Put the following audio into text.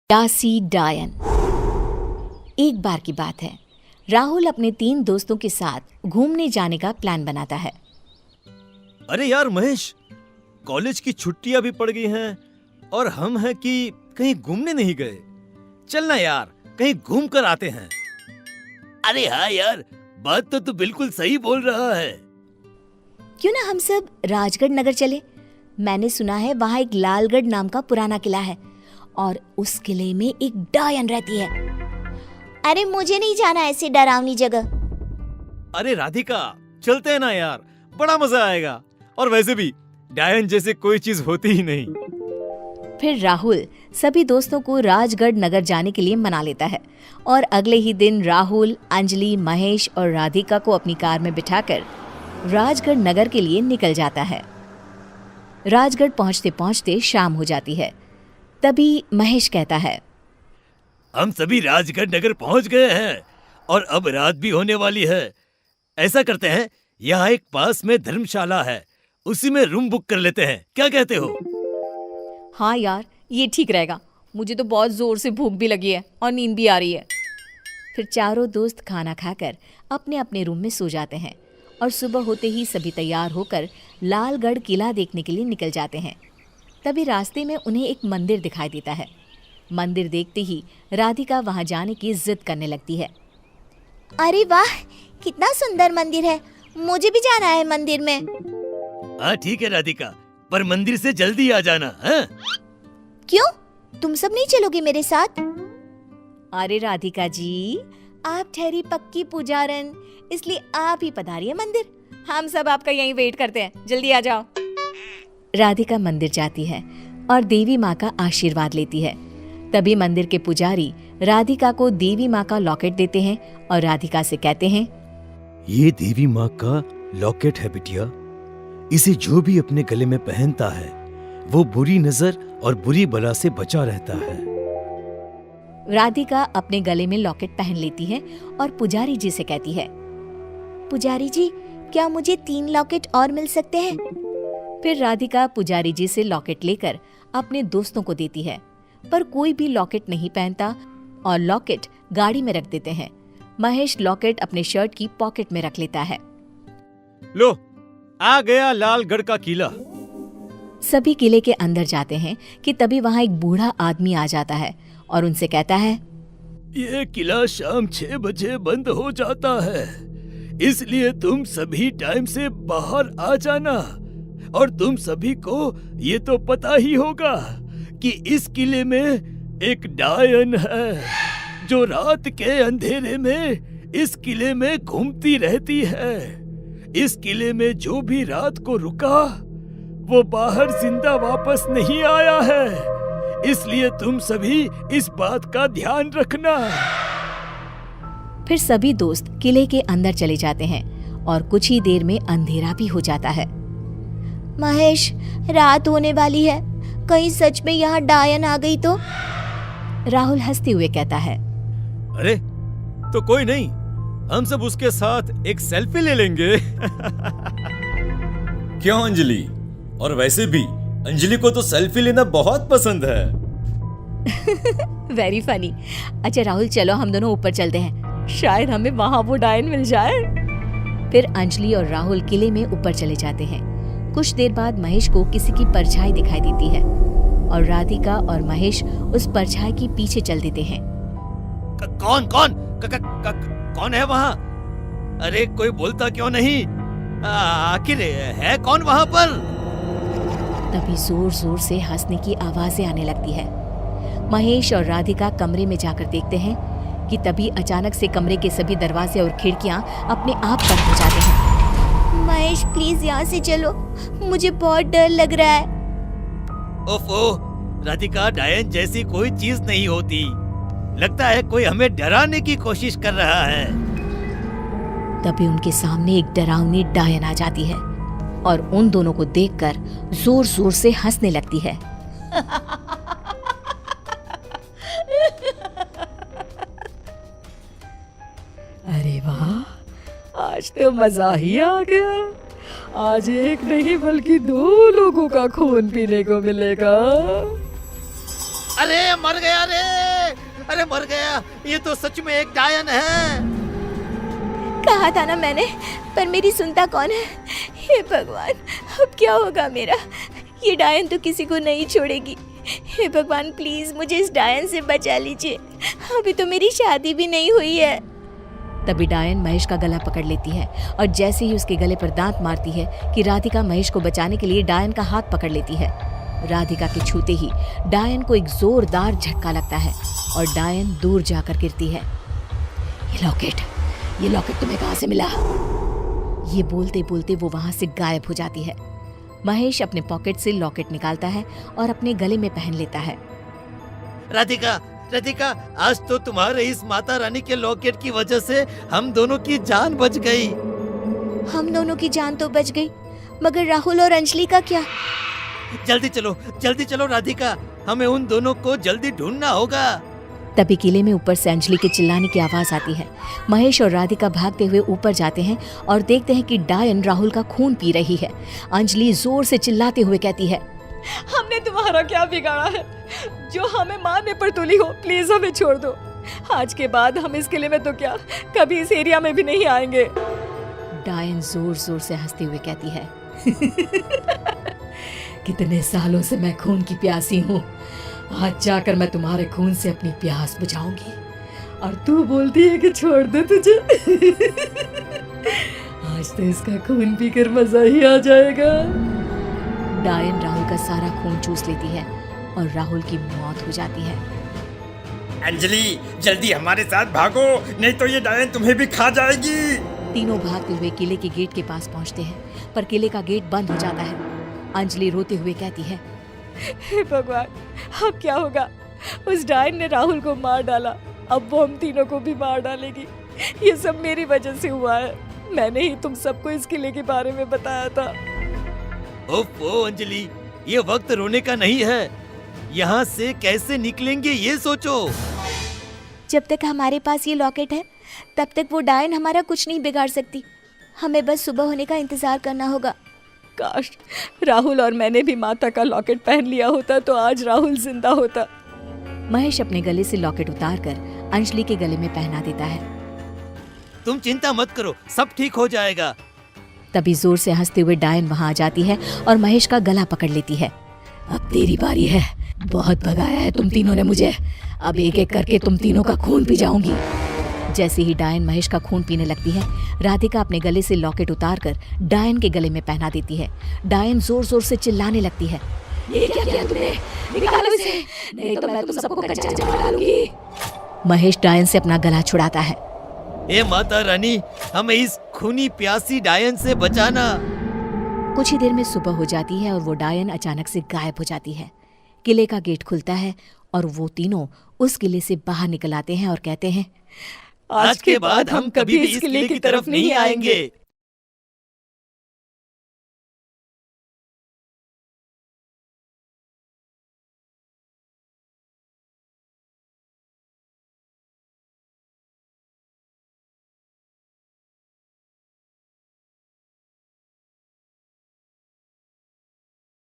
दासी डायन। एक बार की बात है, राहुल अपने 3 दोस्तों के साथ घूमने जाने का प्लान बनाता है। अरे यार महेश, कॉलेज की छुट्टियां भी पड़ गई हैं और हम हैं कि कहीं घूमने नहीं गए। चलना यार, कहीं घूम कर आते हैं। अरे हाँ यार, बात तो तू बिल्कुल सही बोल रहा है। क्यों ना हम सब राजगढ़ नगर चले। मैंने सुना है वहाँ एक लालगढ़ नाम का पुराना किला है और उस किले में एक डायन रहती है। अरे मुझे नहीं जाना ऐसी डरावनी जगह। अरे राधिका, चलते हैं ना यार, बड़ा मजा आएगा। और वैसे भी डायन जैसे कोई चीज होती ही नहीं। फिर राहुल सभी दोस्तों को राजगढ़ नगर जाने के लिए मना लेता है और अगले ही दिन राहुल, अंजलि, महेश और राधिका को अपनी कार में बिठाकर राजगढ़ नगर के लिए निकल जाता है। राजगढ़ पहुंचते पहुंचते शाम हो जाती है। तभी महेश कहता है, हम सभी राजगढ़ नगर पहुंच गए हैं और अब रात भी होने वाली है। ऐसा करते हैं, यहाँ एक पास में धर्मशाला है, उसी में रूम बुक कर लेते हैं। क्या कहते हो? हाँ यार, ये ठीक रहेगा। मुझे तो बहुत जोर से भूख भी लगी है और नींद भी आ रही है। फिर चारों दोस्त खाना खाकर अपने अपने रूम में सो जाते हैं और सुबह होते ही सभी तैयार होकर लालगढ़ किला देखने के लिए निकल जाते हैं। तभी रास्ते में उन्हें एक मंदिर दिखाई देता है। मंदिर देखते ही राधिका वहां जाने की जिद करने लगती है। अरे वाह, कितना सुंदर मंदिर है, मुझे भी जाना है मंदिर में। हाँ ठीक है राधिका, पर मंदिर से जल्दी आ जाना। हाँ? क्यों, तुम सब नहीं चलोगे मेरे साथ? अरे राधिका जी, आप ठहरी पक्की पुजारन, इसलिए आप ही पधारिए मंदिर। हम सब आपका यहीं वेट करते हैं, जल्दी आ जाओ। राधिका मंदिर जाती है और देवी माँ का आशीर्वाद लेती है। तभी मंदिर के पुजारी राधिका को देवी माँ का लॉकेट देते हैं और राधिका से कहते हैं, ये देवी माँ का लॉकेट है बिटिया। इसे जो भी अपने गले में पहनता है वो बुरी नजर और बुरी बला से बचा रहता है। राधिका अपने गले में लॉकेट पहन लेती है और पुजारी जी से कहती है, पुजारी जी, क्या मुझे 3 लॉकेट और मिल सकते हैं? फिर राधिका पुजारी जी से लॉकेट लेकर अपने दोस्तों को देती है, पर कोई भी लॉकेट नहीं पहनता और लॉकेट गाड़ी में रख देते हैं। महेश लॉकेट अपने शर्ट की पॉकेट में रख लेता है। लो, आ गया लालगढ़ का किला। सभी किले के अंदर जाते हैं कि तभी वहाँ एक बूढ़ा आदमी आ जाता है और उनसे कहता है, ये किला शाम 6 बजे बंद हो जाता है, इसलिए तुम सभी टाइम से बाहर आ जाना। और तुम सभी को ये तो पता ही होगा कि इस किले में एक डायन है जो रात के अंधेरे में इस किले में घूमती रहती है। इस किले में जो भी रात को रुका वो बाहर जिंदा वापस नहीं आया है, इसलिए तुम सभी इस बात का ध्यान रखना। फिर सभी दोस्त किले के अंदर चले जाते हैं और कुछ ही देर में अंधेरा भी हो जाता है। महेश, रात होने वाली है, कहीं सच में यहाँ डायन आ गई तो? राहुल हंसते हुए कहता है, अरे तो कोई नहीं, हम सब उसके साथ एक सेल्फी ले लेंगे। क्यों अंजलि? और वैसे भी अंजलि को तो सेल्फी लेना बहुत पसंद है। Very funny. अच्छा राहुल, चलो हम दोनों ऊपर चलते हैं, शायद हमें वहाँ वो डायन मिल जाए। फिर अंजलि और राहुल किले में ऊपर चले जाते हैं। कुछ देर बाद महेश को किसी की परछाई दिखाई देती है और राधिका और महेश उस परछाई के पीछे चल देते हैं। कौन कौन कौन है वहाँ? अरे कोई बोलता क्यों नहीं? आखिर है कौन वहाँ पर? तभी जोर जोर से हंसने की आवाजें आने लगती है। महेश और राधिका कमरे में जाकर देखते हैं कि तभी अचानक से कमरे के सभी दरवाजे और खिड़कियां अपने आप बंद हो जाते हैं। महेश प्लीज यहाँ से चलो, मुझे बहुत डर लग रहा है। ओफो, राधिका, डायन जैसी कोई चीज नहीं होती। लगता है कोई हमें डराने की कोशिश कर रहा है। तभी उनके सामने एक डरावनी डायन आ जाती है और उन दोनों को देखकर जोर जोर से हंसने लगती है। अरे वाह, आज तो मजा ही आ गया। आज एक नहीं बल्कि 2 लोगों का खून पीने को मिलेगा। अरे मर गया रे, अरे मर गया, ये तो सच में एक डायन है। कहा था ना मैंने, पर मेरी सुनता कौन है। हे भगवान, अब क्या होगा मेरा। ये डायन तो किसी को नहीं छोड़ेगी। हे भगवान, प्लीज मुझे इस डायन से बचा लीजिए। अभी तो मेरी शादी भी नहीं हुई है। तभी डायन महेश का गला पकड़ लेती है और जैसे ही उसके गले पर दांत मारती है कि राधिका महेश को बचाने के लिए डायन का हाथ पकड़ लेती है। राधिका के छूते ही डायन को एक जोरदार झटका लगता है और डायन दूर जाकर गिरती है। ये लॉकेट तुम्हें कहाँ से मिला? ये बोलते बोलते वो वहां से गायब हो जाती है। महेश अपने पॉकेट से लॉकेट निकालता है और अपने गले में पहन लेता है। राधिका, राधिका, आज तो तुम्हारे इस माता रानी के लॉकेट की वजह से हम दोनों की जान बच गई। हम दोनों की जान तो बच गई, मगर राहुल और अंजलि का क्या? जल्दी चलो राधिका, हमें उन दोनों को जल्दी ढूंढना होगा। तभी किले में ऊपर से अंजलि के चिल्लाने की आवाज आती है। महेश और राधिका भागते हुए ऊपर जाते हैं और देखते हैं कि डायन राहुल का खून पी रही है। अंजलि जोर से चिल्लाते हुए कहती है, हमने तुम्हारा क्या बिगाड़ा है जो हमें मारने पर तुली हो? प्लीज हमें छोड़ दो। आज के बाद हम इस किले में तो क्या, कभी इस एरिया में भी नहीं आएंगे। डायन जोर जोर से हंसते हुए कहती है, कितने सालों से मैं खून की प्यासी हूँ, आज जाकर मैं तुम्हारे खून से अपनी प्यास बुझाऊंगी। और तू बोलती है कि छोड़ दे तुझे। आज तो इसका खून पीकर मजा ही आ जाएगा। डायन राहुल का सारा खून चूस लेती है और राहुल की मौत हो जाती है। अंजलि, जल्दी हमारे साथ भागो, नहीं तो ये डायन तुम्हें भी खा जाएगी। तीनों भागते हुए किले के गेट के पास पहुंचते हैं, पर किले का गेट बंद हो जाता है। अंजलि रोते हुए कहती है, हे भगवान, अब क्या होगा? उस डायन ने राहुल को मार डाला, अब वो हम तीनों को भी मार डालेगी। ये सब मेरी वजह से हुआ है। मैंने ही तुम सबको इस किले के बारे में बताया था। ओफो अंजलि, ये वक्त रोने का नहीं है। यहाँ से कैसे निकलेंगे ये सोचो। जब तक हमारे पास ये लॉकेट है तब तक वो डायन हमारा कुछ नहीं बिगाड़ सकती। हमें बस सुबह होने का इंतजार करना होगा। काश राहुल और मैंने भी माता का लॉकेट पहन लिया होता तो आज राहुल जिंदा होता। महेश अपने गले से लॉकेट उतारकर अंजलि के गले में पहना देता है। तुम चिंता मत करो, सब ठीक हो जाएगा। तभी जोर से हंसते हुए डायन वहां आ जाती है और महेश का गला पकड़ लेती है। अब तेरी बारी है। बहुत भगाया है तुम तीनों ने मुझे, अब एक एक करके तुम तीनों का खून पी जाऊंगी। जैसे ही डायन महेश का खून पीने लगती है, राधिका अपने गले से लॉकेट उतारकर डायन के गले में पहना देती है। डायन जोर जोर से चिल्लाने लगती है, ये क्या किया तुमने? निकालो इसे, नहीं तो मैं तुम सबको कच्चा जला डालूंगी। महेश डायन से अपना गला छुड़ाता है। ए माता रानी, हमें इस खूनी प्यासी डायन से बचाना। कुछ ही देर में सुबह हो जाती है और वो डायन अचानक से गायब हो जाती है। किले का गेट खुलता है और वो तीनों उस किले से बाहर निकल आते हैं और कहते हैं, आज के बाद हम कभी भी इस किले की तरफ नहीं आएंगे।